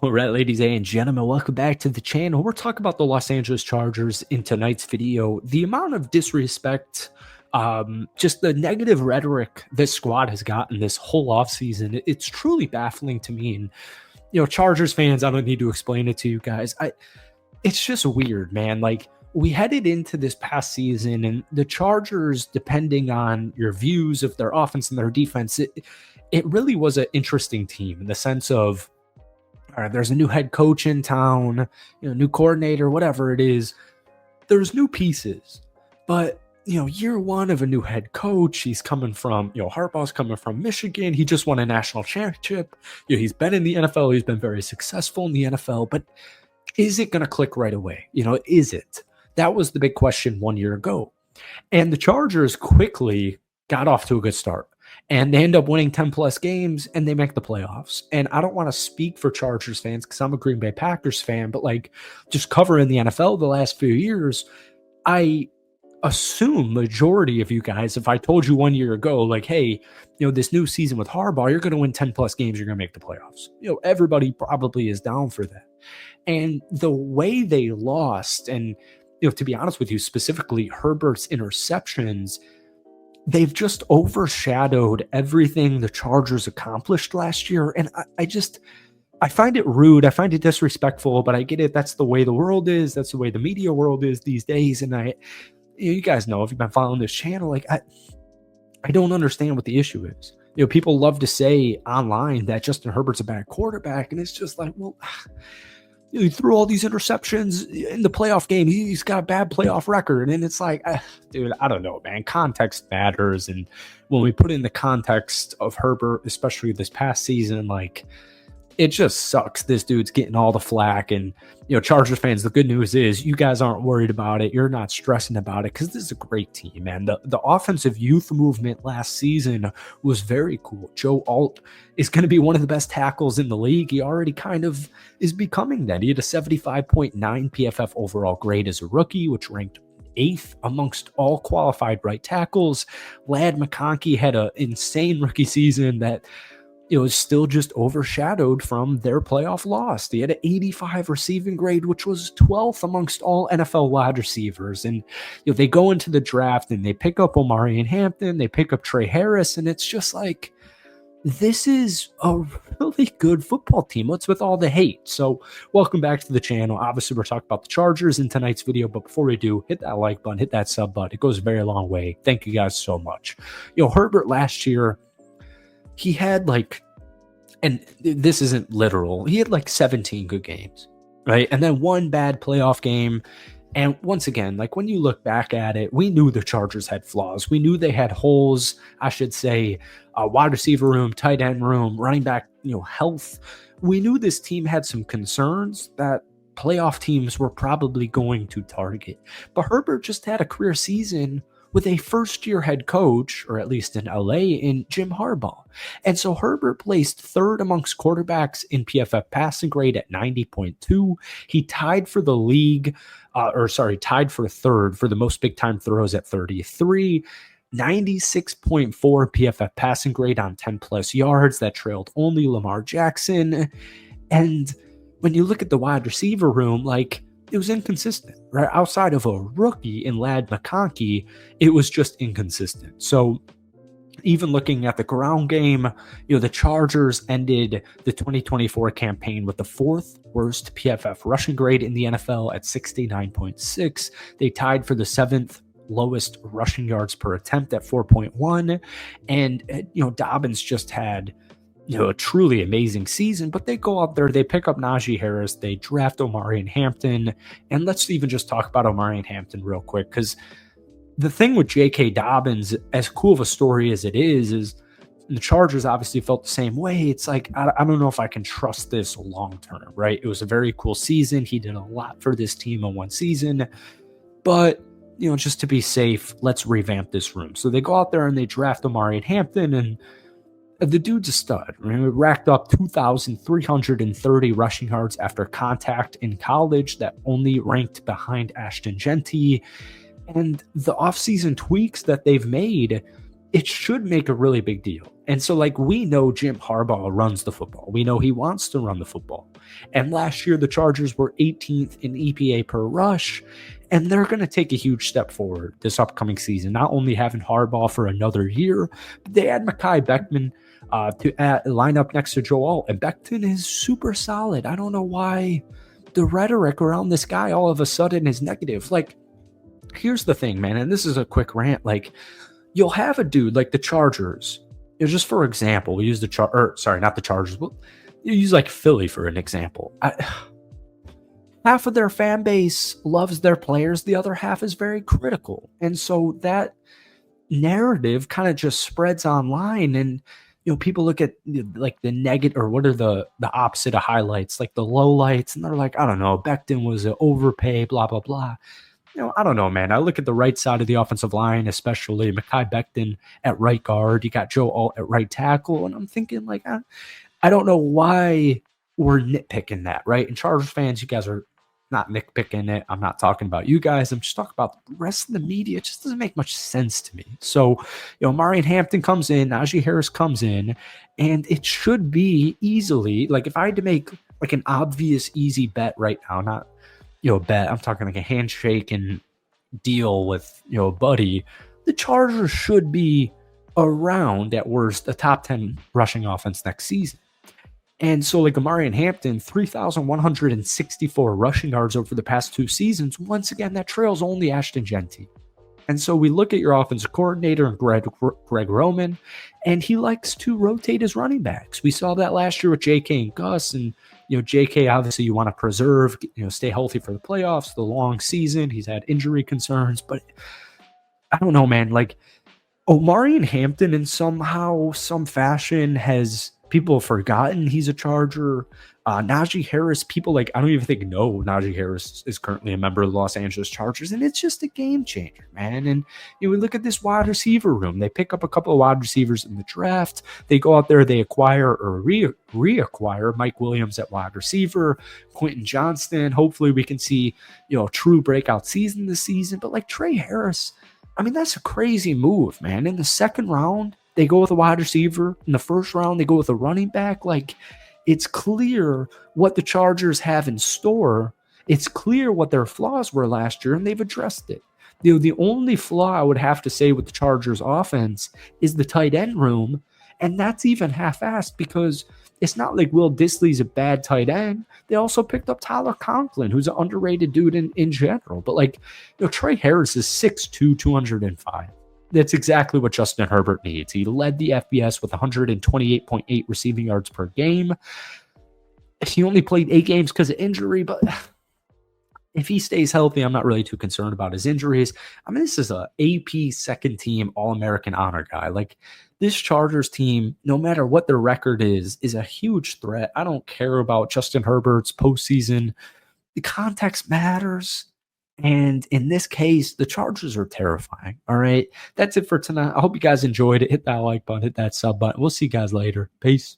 All right, ladies and gentlemen, welcome back to the channel. We're talking about the Los Angeles Chargers in tonight's video. The amount of disrespect, just the negative rhetoric this squad has gotten this whole offseason, it's truly baffling to me. And, Chargers fans, I don't need to explain it to you guys. It's just weird, man. Like, we headed into this past season, and the Chargers, depending on your views of their offense and their defense, it really was an interesting team in the sense of, all right, there's a new head coach in town, new coordinator, whatever it is. There's new pieces, but year one of a new head coach, he's coming from, Harbaugh's coming from Michigan. He just won a national championship. He's been in the NFL. He's been very successful in the NFL, but is it going to click right away? Is it? That was the big question 1 year ago. And the Chargers quickly got off to a good start. And they end up winning 10 plus games and they make the playoffs. And I don't want to speak for Chargers fans because I'm a Green Bay Packers fan, but just covering the NFL the last few years, I assume majority of you guys, if I told you 1 year ago, hey, this new season with Harbaugh, you're going to win 10 plus games, you're going to make the playoffs. Everybody probably is down for that. And the way they lost, and to be honest with you, specifically Herbert's interceptions, they've just overshadowed everything the Chargers accomplished last year. And I find it rude. I find it disrespectful, but I get it. That's the way the world is. That's the way the media world is these days. And you guys know, if you've been following this channel, I don't understand what the issue is. People love to say online that Justin Herbert's a bad quarterback. And it's just well, he threw all these interceptions in the playoff game. He's got a bad playoff record. And it's dude, I don't know, man. Context matters. And when we put in the context of Herbert, especially this past season, it just sucks. This dude's getting all the flack. And, Chargers fans, the good news is you guys aren't worried about it. You're not stressing about it because this is a great team, man. The offensive youth movement last season was very cool. Joe Alt is going to be one of the best tackles in the league. He already kind of is becoming that. He had a 75.9 PFF overall grade as a rookie, which ranked 8th amongst all qualified right tackles. Ladd McConkey had an insane rookie season that it was still just overshadowed from their playoff loss. He had an 85 receiving grade, which was 12th amongst all NFL wide receivers. And they go into the draft and they pick up Omarion Hampton, they pick up Trey Harris, and it's just this is a really good football team. What's with all the hate? So welcome back to the channel. Obviously, we're talking about the Chargers in tonight's video, but before we do, hit that like button, hit that sub button. It goes a very long way. Thank you guys so much. Herbert last year, he had and this isn't literal, he had 17 good games, right? And then one bad playoff game. And once again, when you look back at it, we knew the Chargers had flaws. We knew they had holes, I should say, wide receiver room, tight end room, running back, health. We knew this team had some concerns that playoff teams were probably going to target. But Herbert just had a career season with a first-year head coach, or at least in LA, in Jim Harbaugh. And so Herbert placed 3rd amongst quarterbacks in PFF passing grade at 90.2. He tied for the league, tied for 3rd for the most big-time throws at 33. 96.4 PFF passing grade on 10-plus yards. That trailed only Lamar Jackson. And when you look at the wide receiver room, it was inconsistent, right? Outside of a rookie in Ladd McConkey, it was just inconsistent. So even looking at the ground game, the Chargers ended the 2024 campaign with the 4th worst PFF rushing grade in the NFL at 69.6. They tied for the 7th lowest rushing yards per attempt at 4.1. And, Dobbins just had a truly amazing season, but they go out there, they pick up Najee Harris, they draft Omarion Hampton, and let's even just talk about Omarion Hampton real quick, because the thing with J.K. Dobbins, as cool of a story as it is the Chargers obviously felt the same way. It's I don't know if I can trust this long term, right? It was a very cool season. He did a lot for this team in one season, but just to be safe, let's revamp this room. So they go out there and they draft Omarion Hampton, and the dude's a stud. He racked up 2,330 rushing yards after contact in college, that only ranked behind Ashton Genty. And the offseason tweaks that they've made, it should make a really big deal. And so, like, we know Jim Harbaugh runs the football. We know he wants to run the football. And last year, the Chargers were 18th in EPA per rush, and they're going to take a huge step forward this upcoming season. Not only having Harbaugh for another year, but they had Mekhi Becton to line up next to Joe Alt, and Becton is super solid. I don't know why the rhetoric around this guy all of a sudden is negative. Like, here's the thing, man, and this is a quick rant. Like, you'll have a dude like the Chargers. Just for example, we use not the Chargers, but you use like Philly for an example. Half of their fan base loves their players. The other half is very critical. And so that narrative kind of just spreads online, and people look at like the negative, or what are the opposite of highlights, like the low lights, and they're like, I don't know, Becton was an overpay, blah blah blah. I don't know, man. I look at the right side of the offensive line, especially Mekhi Becton at right guard. You got Joe Alt at right tackle, and I'm thinking like, I don't know why we're nitpicking that, right? And Chargers fans, you guys are not nitpicking it. I'm not talking about you guys. I'm just talking about the rest of the media. It just doesn't make much sense to me. So, Marion Hampton comes in, Najee Harris comes in, and it should be easily, like, if I had to make like an obvious easy bet right now, not bet, I'm talking like a handshake and deal with a buddy, the Chargers should be around at worst a top 10 rushing offense next season. And so, like, Amarian Hampton, 3,164 rushing yards over the past 2 seasons. Once again, that trails only Ashton Genty. And so we look at your offensive coordinator, Greg Roman, and he likes to rotate his running backs. We saw that last year with J.K. and Gus, and J.K. obviously you want to preserve, stay healthy for the playoffs, the long season. He's had injury concerns, but I don't know, man. Like, Omarion Hampton in some fashion has people have forgotten he's a Charger. Najee Harris, people I don't even think know Najee Harris is currently a member of the Los Angeles Chargers, and it's just a game changer, man. And we look at this wide receiver room. They pick up a couple of wide receivers in the draft. They go out there, they acquire or reacquire Mike Williams at wide receiver, Quentin Johnston. Hopefully we can see a true breakout season this season. But like Trey Harris, I mean, that's a crazy move, man. In the second round, they go with a wide receiver. In the first round, they go with a running back. Like, it's clear what the Chargers have in store. It's clear what their flaws were last year, and they've addressed it. The only flaw I would have to say with the Chargers offense is the tight end room, and that's even half-assed because it's not like Will Dissly's a bad tight end. They also picked up Tyler Conklin, who's an underrated dude in general. But Trey Harris is 6'2", 205. That's exactly what Justin Herbert needs. He led the FBS with 128.8 receiving yards per game. He only played 8 games because of injury, but if he stays healthy, I'm not really too concerned about his injuries. I mean, this is a AP second team All-American honor guy. Like, this Chargers team, no matter what their record is a huge threat. I don't care about Justin Herbert's postseason. The context matters. And in this case, the Chargers are terrifying. All right. That's it for tonight. I hope you guys enjoyed it. Hit that like button, hit that sub button. We'll see you guys later. Peace.